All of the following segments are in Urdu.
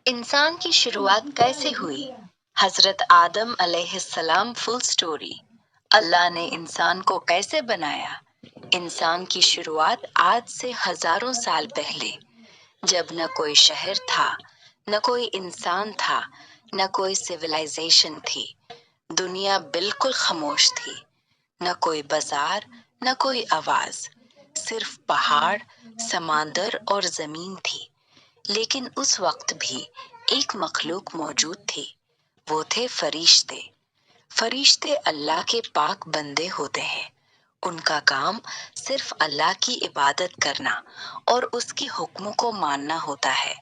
انسان کی شروعات کیسے ہوئی؟ حضرت آدم علیہ السلام فل سٹوری۔ اللہ نے انسان کو کیسے بنایا؟ انسان کی شروعات آج سے ہزاروں سال پہلے، جب نہ کوئی شہر تھا، نہ کوئی انسان تھا، نہ کوئی سویلائزیشن تھی۔ دنیا بالکل خاموش تھی، نہ کوئی بازار، نہ کوئی آواز، صرف پہاڑ، سمندر اور زمین تھی۔ لیکن اس وقت بھی ایک مخلوق موجود تھی، وہ تھے فرشتے۔ فرشتے اللہ کے پاک بندے ہوتے ہیں۔ ان کا کام صرف اللہ کی عبادت کرنا اور اس کی حکموں کو ماننا ہوتا ہے۔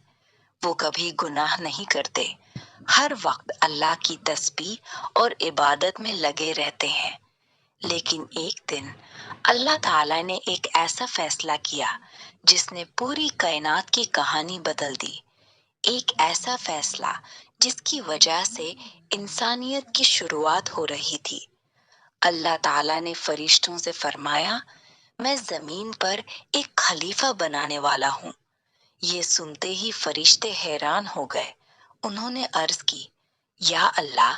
وہ کبھی گناہ نہیں کرتے، ہر وقت اللہ کی تسبیح اور عبادت میں لگے رہتے ہیں۔ لیکن ایک دن اللہ تعالیٰ نے ایک ایسا فیصلہ کیا جس نے پوری کائنات کی کہانی بدل دی۔ ایک ایسا فیصلہ جس کی وجہ سے انسانیت کی شروعات ہو رہی تھی۔ اللہ تعالیٰ نے فرشتوں سے فرمایا، میں زمین پر ایک خلیفہ بنانے والا ہوں۔ یہ سنتے ہی فرشتے حیران ہو گئے۔ انہوں نے عرض کی، یا اللہ،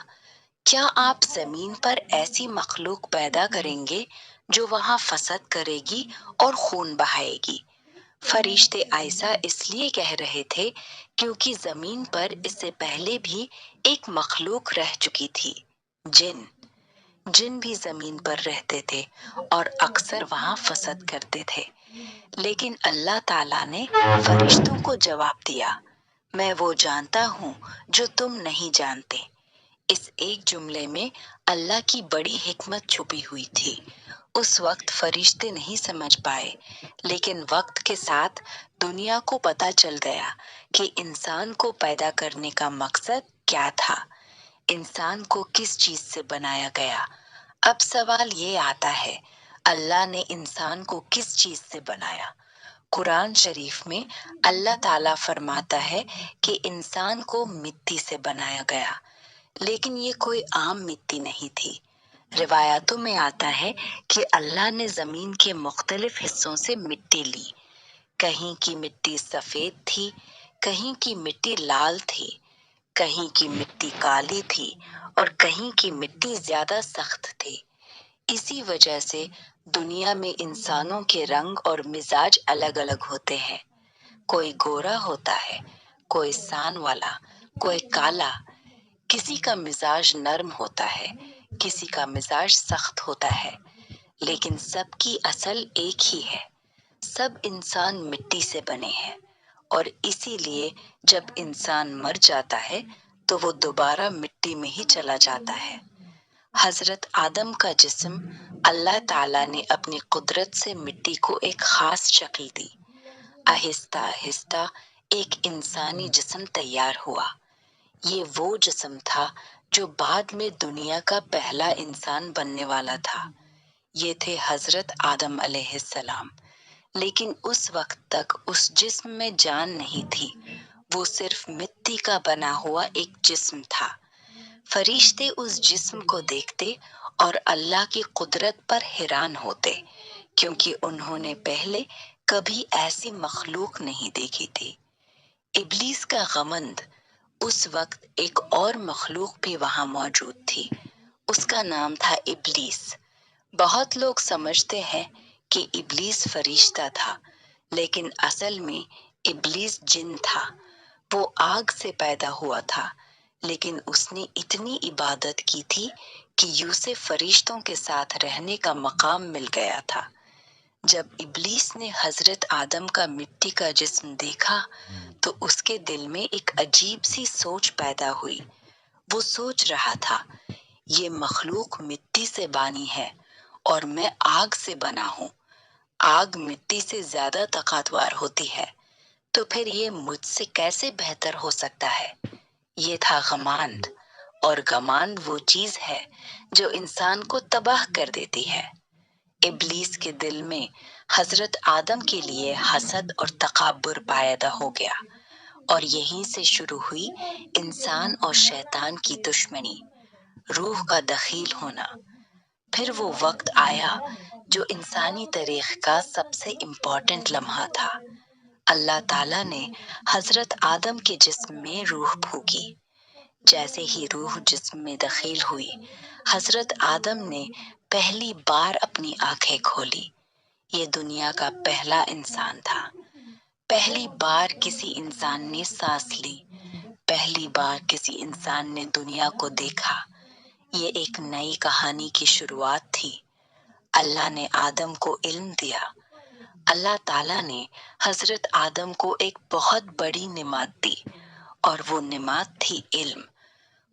کیا آپ زمین پر ایسی مخلوق پیدا کریں گے جو وہاں فساد کرے گی اور خون بہائے گی؟ فرشتے ایسا اس لیے کہہ رہے تھے کیونکہ زمین پر اس سے پہلے بھی ایک مخلوق رہ چکی تھی، جن۔ جن بھی زمین پر رہتے تھے اور اکثر وہاں فساد کرتے تھے۔ لیکن اللہ تعالیٰ نے فرشتوں کو جواب دیا، میں وہ جانتا ہوں جو تم نہیں جانتے۔ اس ایک جملے میں اللہ کی بڑی حکمت چھپی ہوئی تھی۔ اس وقت فرشتے نہیں سمجھ پائے، لیکن وقت کے ساتھ دنیا کو پتہ چل گیا کہ انسان کو پیدا کرنے کا مقصد کیا تھا، انسان کو کس چیز سے بنایا گیا۔ اب سوال یہ آتا ہے، اللہ نے انسان کو کس چیز سے بنایا؟ قرآن شریف میں اللہ تعالیٰ فرماتا ہے کہ انسان کو مٹی سے بنایا گیا، لیکن یہ کوئی عام مٹی نہیں تھی۔ روایاتوں میں آتا ہے کہ اللہ نے زمین کے مختلف حصوں سے مٹی لی۔ کہیں کی مٹی سفید تھی، کہیں کی مٹی لال تھی، کہیں کی مٹی کالی تھی اور کہیں کی مٹی زیادہ سخت تھی۔ اسی وجہ سے دنیا میں انسانوں کے رنگ اور مزاج الگ الگ ہوتے ہیں۔ کوئی گورا ہوتا ہے، کوئی سان والا، کوئی کالا۔ کسی کا مزاج نرم ہوتا ہے، کسی کا مزاج سخت ہوتا ہے، لیکن سب کی اصل ایک ہی ہے۔ سب انسان مٹی سے بنے ہیں، اور اسی لیے جب انسان مر جاتا ہے تو وہ دوبارہ مٹی میں ہی چلا جاتا ہے۔ حضرت آدم کا جسم اللہ تعالیٰ نے اپنی قدرت سے مٹی کو ایک خاص شکل دی۔ آہستہ آہستہ ایک انسانی جسم تیار ہوا۔ یہ وہ جسم تھا جو بعد میں دنیا کا پہلا انسان بننے والا تھا۔ یہ تھے حضرت آدم علیہ السلام۔ لیکن اس وقت تک اس جسم میں جان نہیں تھی، وہ صرف مٹی کا بنا ہوا ایک جسم تھا۔ فرشتے اس جسم کو دیکھتے اور اللہ کی قدرت پر حیران ہوتے، کیونکہ انہوں نے پہلے کبھی ایسی مخلوق نہیں دیکھی تھی۔ ابلیس کا غمند، اس وقت ایک اور مخلوق بھی وہاں موجود تھی۔ اس کا نام تھا ابلیس۔ بہت لوگ سمجھتے ہیں کہ ابلیس فرشتہ تھا، لیکن اصل میں ابلیس جن تھا۔ وہ آگ سے پیدا ہوا تھا، لیکن اس نے اتنی عبادت کی تھی کہ اسے فرشتوں کے ساتھ رہنے کا مقام مل گیا تھا۔ جب ابلیس نے حضرت آدم کا مٹی کا جسم دیکھا تو اس کے دل میں ایک عجیب سی سوچ پیدا ہوئی۔ وہ سوچ رہا تھا، یہ مخلوق مٹی سے بانی ہے اور میں آگ سے بنا ہوں۔ آگ مٹی سے زیادہ طاقتور ہوتی ہے، تو پھر یہ مجھ سے کیسے بہتر ہو سکتا ہے؟ یہ تھا گھمنڈ، اور گھمنڈ وہ چیز ہے جو انسان کو تباہ کر دیتی ہے۔ ابلیس کے دل میں حضرت آدم کے لیے حسد اور تکبر پیدا ہو گیا، اور یہیں سے شروع ہوئی انسان اور شیطان کی دشمنی، روح کا دخیل ہونا۔ پھر وہ وقت آیا جو انسانی تاریخ کا سب سے امپورٹنٹ لمحہ تھا۔ اللہ تعالیٰ نے حضرت آدم کے جسم میں روح پھونکی۔ جیسے ہی روح جسم میں داخل ہوئی، حضرت آدم نے پہلی بار اپنی آنکھیں کھولی۔ یہ دنیا کا پہلا انسان تھا۔ پہلی بار کسی انسان نے سانس لی، پہلی بار کسی انسان نے دنیا کو دیکھا۔ یہ ایک نئی کہانی کی شروعات تھی۔ اللہ نے آدم کو علم دیا۔ اللہ تعالیٰ نے حضرت آدم کو ایک بہت بڑی نعمت دی، اور وہ نعمت تھی علم۔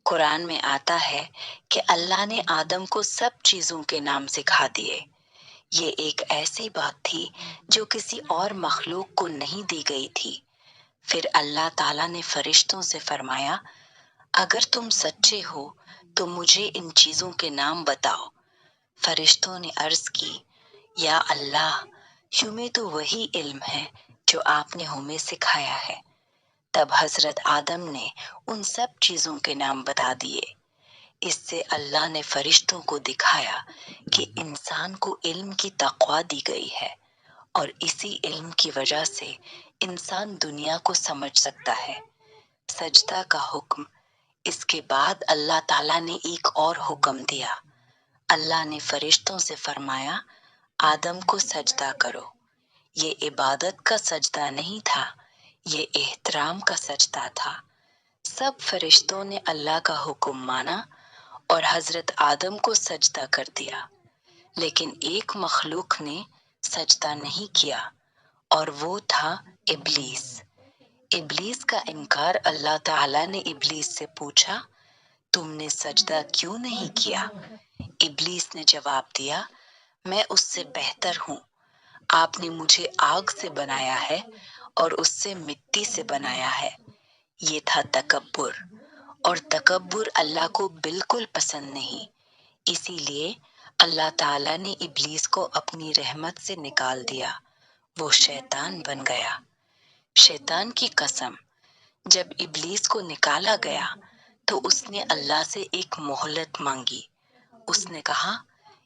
قرآن میں آتا ہے کہ اللہ نے آدم کو سب چیزوں کے نام سکھا دیے۔ یہ ایک ایسی بات تھی جو کسی اور مخلوق کو نہیں دی گئی تھی۔ پھر اللہ تعالیٰ نے فرشتوں سے فرمایا، اگر تم سچے ہو تو مجھے ان چیزوں کے نام بتاؤ۔ فرشتوں نے عرض کی، یا اللہ، ہمیں تو وہی علم ہے جو آپ نے ہمیں سکھایا ہے۔ تب حضرت آدم نے ان سب چیزوں کے نام بتا دیے۔ اس سے اللہ نے فرشتوں کو دکھایا کہ انسان کو علم کی تقویٰ دی گئی ہے، اور اسی علم کی وجہ سے انسان دنیا کو سمجھ سکتا ہے۔ سجدہ کا حکم۔ اس کے بعد اللہ تعالیٰ نے ایک اور حکم دیا۔ اللہ نے فرشتوں سے فرمایا، آدم کو سجدہ کرو۔ یہ عبادت کا سجدہ نہیں تھا، یہ احترام کا سجدہ تھا۔ سب فرشتوں نے اللہ کا حکم مانا اور حضرت آدم کو سجدہ کر دیا، لیکن ایک مخلوق نے سجدہ نہیں کیا، اور وہ تھا ابلیس۔ ابلیس کا انکار۔ اللہ تعالیٰ نے ابلیس سے پوچھا، تم نے سجدہ کیوں نہیں کیا؟ ابلیس نے جواب دیا، میں اس سے بہتر ہوں۔ آپ نے مجھے آگ سے بنایا ہے اور اس سے مٹی سے بنایا ہے۔ یہ تھا تکبر، اور تکبر اللہ کو بالکل پسند نہیں۔ اسی لیے اللہ تعالیٰ نے ابلیس کو اپنی رحمت سے نکال دیا، وہ شیطان بن گیا۔ شیطان کی قسم، جب ابلیس کو نکالا گیا تو اس نے اللہ سے ایک مہلت مانگی۔ اس نے کہا،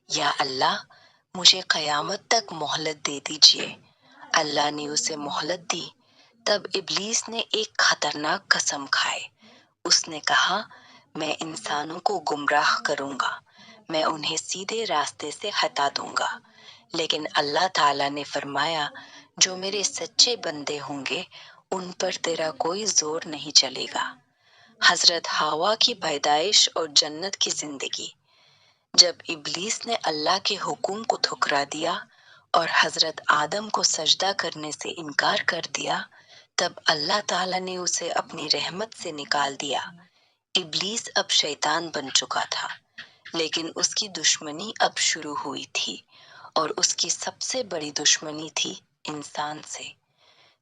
یا اللہ، مجھے قیامت تک مہلت دے دیجیے۔ اللہ نے اسے مہلت دی۔ تب ابلیس نے ایک خطرناک قسم کھائی۔ اس نے کہا، میں انسانوں کو گمراہ کروں گا، میں انہیں سیدھے راستے سے ہٹا دوں گا۔ لیکن اللہ تعالیٰ نے فرمایا، جو میرے سچے بندے ہوں گے ان پر تیرا کوئی زور نہیں چلے گا۔ حضرت حوا کی پیدائش اور جنت کی زندگی۔ جب ابلیس نے اللہ کے حکم کو ٹھکرا دیا اور حضرت آدم کو سجدہ کرنے سے انکار کر دیا، تب اللہ تعالیٰ نے اسے اپنی رحمت سے نکال دیا۔ ابلیس اب شیطان بن چکا تھا، لیکن اس کی دشمنی اب شروع ہوئی تھی، اور اس کی سب سے بڑی دشمنی تھی انسان سے۔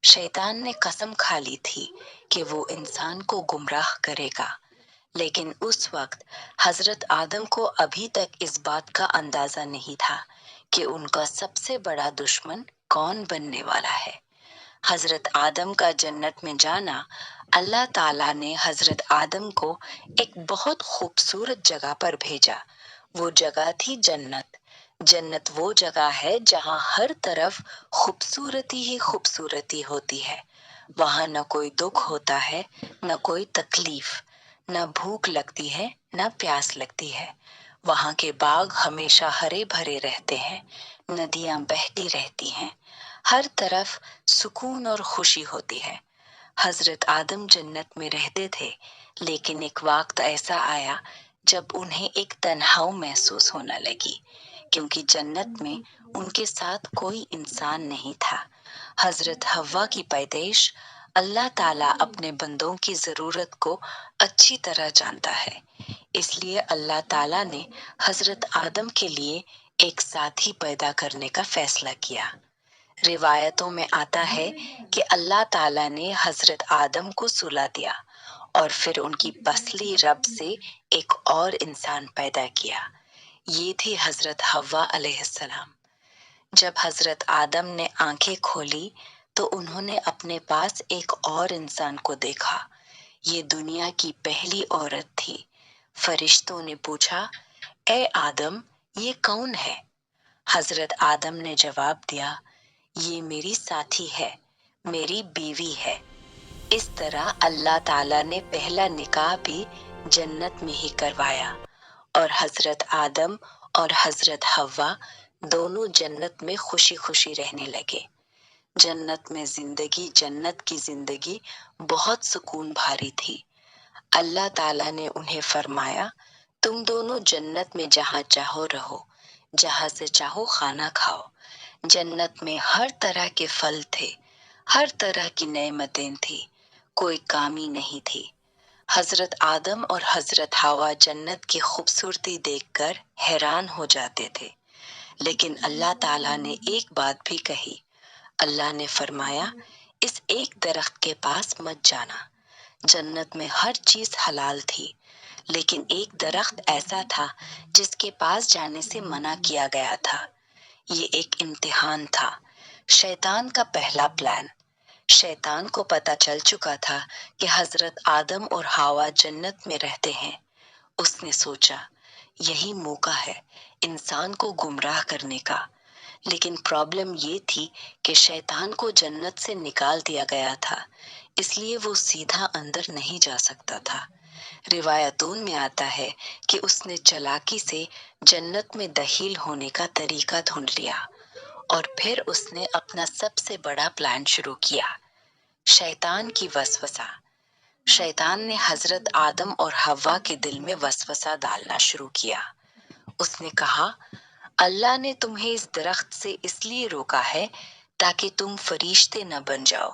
شیطان نے قسم کھا لی تھی کہ وہ انسان کو گمراہ کرے گا، لیکن اس وقت حضرت آدم کو ابھی تک اس بات کا اندازہ نہیں تھا کہ ان کا سب سے بڑا دشمن کون بننے والا ہے۔ حضرت آدم کا جنت میں جانا۔ اللہ تعالیٰ نے حضرت آدم کو ایک بہت خوبصورت جگہ پر بھیجا۔ وہ جگہ تھی جنت۔ جنت وہ جگہ ہے جہاں ہر طرف خوبصورتی ہی خوبصورتی ہوتی ہے۔ وہاں نہ کوئی دکھ ہوتا ہے، نہ کوئی تکلیف، نہ بھوک لگتی ہے، نہ پیاس لگتی ہے۔ وہاں کے باغ ہمیشہ ہرے بھرے رہتے ہیں، ندیاں بہتی رہتی ہیں، ہر طرف سکون اور خوشی ہوتی ہے۔ حضرت آدم جنت میں رہتے تھے، لیکن ایک وقت ایسا آیا جب انہیں ایک تنہاؤ محسوس ہونے لگی، کیونکہ جنت میں ان کے ساتھ کوئی انسان نہیں تھا۔ حضرت حوا کی پیدائش۔ اللہ تعالیٰ اپنے بندوں کی ضرورت کو اچھی طرح جانتا ہے، اس لیے اللہ تعالیٰ نے حضرت آدم کے لیے ایک ساتھی پیدا کرنے کا فیصلہ کیا۔ روایتوں میں آتا ہے کہ اللہ تعالیٰ نے حضرت آدم کو سلا دیا اور پھر ان کی پسلی رب سے ایک اور انسان پیدا کیا۔ یہ تھی حضرت حوا علیہ السلام۔ جب حضرت آدم نے آنکھیں کھولی تو انہوں نے اپنے پاس ایک اور انسان کو دیکھا۔ یہ دنیا کی پہلی عورت تھی۔ فرشتوں نے پوچھا، اے آدم، یہ کون ہے؟ حضرت آدم نے جواب دیا، یہ میری ساتھی ہے، میری بیوی ہے۔ اس طرح اللہ تعالیٰ نے پہلا نکاح بھی جنت میں ہی کروایا اور حضرت آدم اور حضرت حوا دونوں جنت میں خوشی خوشی رہنے لگے۔ جنت کی زندگی بہت سکون بھاری تھی۔ اللہ تعالیٰ نے انہیں فرمایا، تم دونوں جنت میں جہاں چاہو رہو، جہاں سے چاہو کھانا کھاؤ۔ جنت میں ہر طرح کے پھل تھے، ہر طرح کی نعمتیں تھی، کوئی کمی نہیں تھی۔ حضرت آدم اور حضرت حوا جنت کی خوبصورتی دیکھ کر حیران ہو جاتے تھے، لیکن اللہ تعالیٰ نے ایک بات بھی کہی۔ اللہ نے فرمایا، اس ایک درخت کے پاس مت جانا۔ جنت میں ہر چیز حلال تھی، لیکن ایک درخت ایسا تھا جس کے پاس جانے سے منع کیا گیا تھا۔ یہ ایک امتحان تھا، شیطان کا پہلا پلان۔ شیطان کو پتہ چل چکا تھا کہ حضرت آدم اور حوا جنت میں رہتے ہیں۔ اس نے سوچا، یہی موقع ہے انسان کو گمراہ کرنے کا۔ لیکن پرابلم یہ تھی کہ شیطان کو جنت سے نکال دیا گیا تھا، اس لیے وہ سیدھا اندر نہیں جا سکتا تھا۔ روایتوں میں آتا ہے کہ اس نے چالاکی سے جنت میں داخل ہونے کا طریقہ ڈھونڈ لیا، اور پھر اس نے اپنا سب سے بڑا پلان شروع کیا۔ شیطان کی وسوسہ۔ شیطان نے حضرت آدم اور حوا کے دل میں وسوسہ ڈالنا شروع کیا۔ اس نے کہا، اللہ نے تمہیں اس درخت سے اس لیے روکا ہے تاکہ تم فرشتے نہ بن جاؤ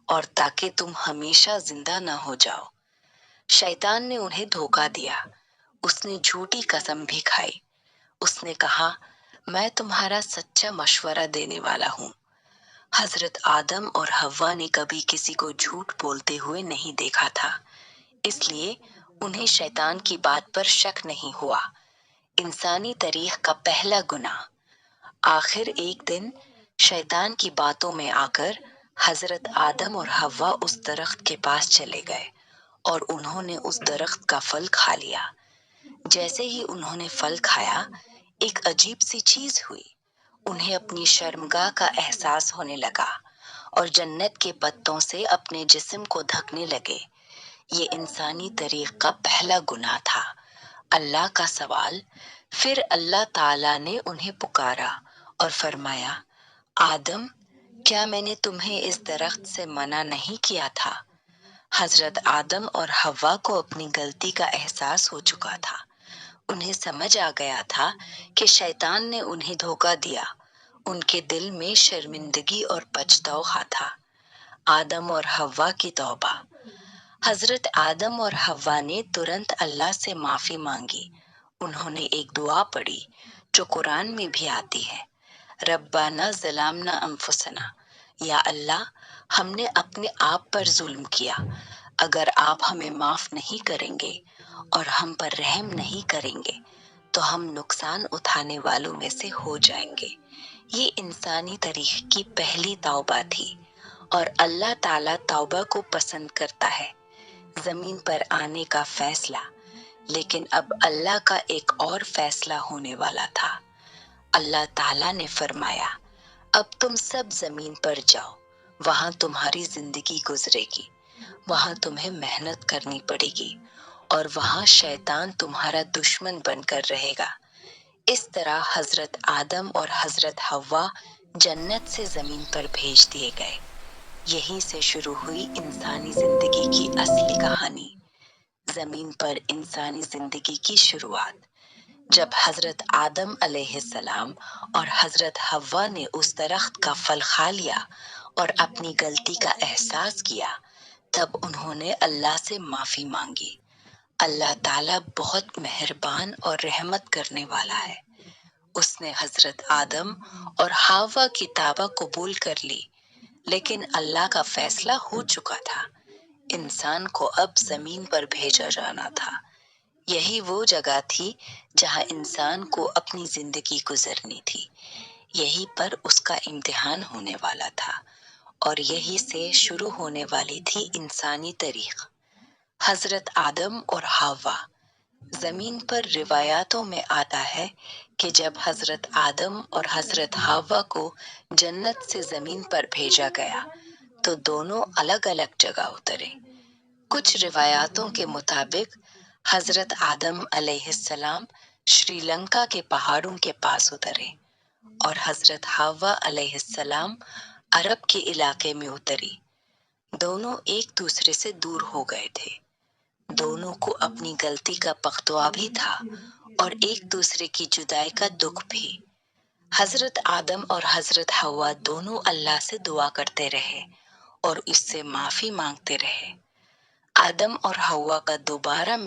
اور تاکہ تم ہمیشہ زندہ نہ ہو جاؤ۔ شیطان نے انہیں دھوکہ دیا۔ اس نے جھوٹی قسم بھی کھائی۔ اس نے کہا، میں تمہارا سچا مشورہ دینے والا ہوں۔ حضرت آدم اور حوا نے کبھی کسی کو جھوٹ بولتے ہوئے نہیں دیکھا تھا، اس لیے انہیں شیطان کی بات پر شک نہیں ہوا۔ انسانی تاریخ کا پہلا گناہ۔ آخر ایک دن شیطان کی باتوں میں آ کر حضرت آدم اور حوا اس درخت کے پاس چلے گئے اور انہوں نے اس درخت کا پھل کھا لیا۔ جیسے ہی انہوں نے پھل کھایا، ایک عجیب سی چیز ہوئی۔ انہیں اپنی شرمگاہ کا احساس ہونے لگا اور جنت کے پتوں سے اپنے جسم کو ڈھکنے لگے۔ یہ انسانی تاریخ کا پہلا گناہ تھا۔ اللہ کا سوال۔ پھر اللہ تعالیٰ نے انہیں پکارا اور فرمایا، آدم، کیا میں نے تمہیں اس درخت سے منع نہیں کیا تھا؟ حضرت آدم اور حوا کو اپنی غلطی کا احساس ہو چکا تھا۔ انہیں سمجھ آ گیا تھا کہ شیطان نے انہیں دھوکہ دیا۔ ان کے دل میں شرمندگی اور پچھتاوا تھا۔ آدم اور حوا کی توبہ۔ حضرت آدم اور حوا نے ترنت اللہ سے معافی مانگی۔ انہوں نے ایک دعا پڑھی جو قرآن میں بھی آتی ہے، ربنا ظلمنا انفسنا، یا اللہ، ہم نے اپنے آپ پر ظلم کیا۔ اگر آپ ہمیں معاف نہیں کریں گے اور ہم پر رحم نہیں کریں گے تو ہم نقصان اٹھانے والوں میں سے ہو جائیں گے۔ یہ انسانی تاریخ کی پہلی توبہ تھی، اور اللہ تعالیٰ توبہ کو پسند کرتا ہے۔ زمین پر آنے کا فیصلہ۔ لیکن اب اللہ کا ایک اور فیصلہ ہونے والا تھا۔ اللہ تعالیٰ نے فرمایا، اب تم سب زمین پر جاؤ، وہاں تمہاری زندگی گزرے گی، وہاں تمہیں محنت کرنی پڑے گی، اور وہاں شیطان تمہارا دشمن بن کر رہے گا۔ اس طرح حضرت آدم اور حضرت حوا جنت سے زمین پر بھیج دیے گئے۔ یہیں سے شروع ہوئی انسانی زندگی کی اصلی کہانی۔ زمین پر انسانی زندگی کی شروعات۔ جب حضرت آدم علیہ السلام اور حضرت حوا نے اس درخت کا پھل کھا لیا اور اپنی غلطی کا احساس کیا، تب انہوں نے اللہ سے معافی مانگی۔ اللہ تعالیٰ بہت مہربان اور رحمت کرنے والا ہے۔ اس نے حضرت آدم اور حوا کی توبہ قبول کر لی، لیکن اللہ کا فیصلہ ہو چکا تھا۔ انسان کو اب زمین پر بھیجا جانا تھا۔ یہی وہ جگہ تھی جہاں انسان کو اپنی زندگی گزرنی تھی۔ یہی پر اس کا امتحان ہونے والا تھا، اور یہی سے شروع ہونے والی تھی انسانی تاریخ۔ حضرت آدم اور حوا۔ زمین پر روایاتوں میں آتا ہے کہ جب حضرت آدم اور حضرت حوا کو جنت سے زمین پر بھیجا گیا تو دونوں الگ الگ جگہ اترے۔ کچھ روایاتوں کے مطابق حضرت آدم علیہ السلام شری لنکا کے پہاڑوں کے پاس اترے اور حضرت حوا علیہ السلام عرب کے علاقے میں اتری۔ دونوں ایک دوسرے سے دور ہو گئے تھے۔ دونوں کو اپنی غلطی کا پختوا بھی تھا اور ایک دوسرے کی جدائی کا دکھ بھی۔ حضرت آدم اور حضرت حوا دونوں اللہ سے دعا کرتے رہے اور اس سے معافی مانگتے رہے۔ آدم اور حوا کا دوبارہ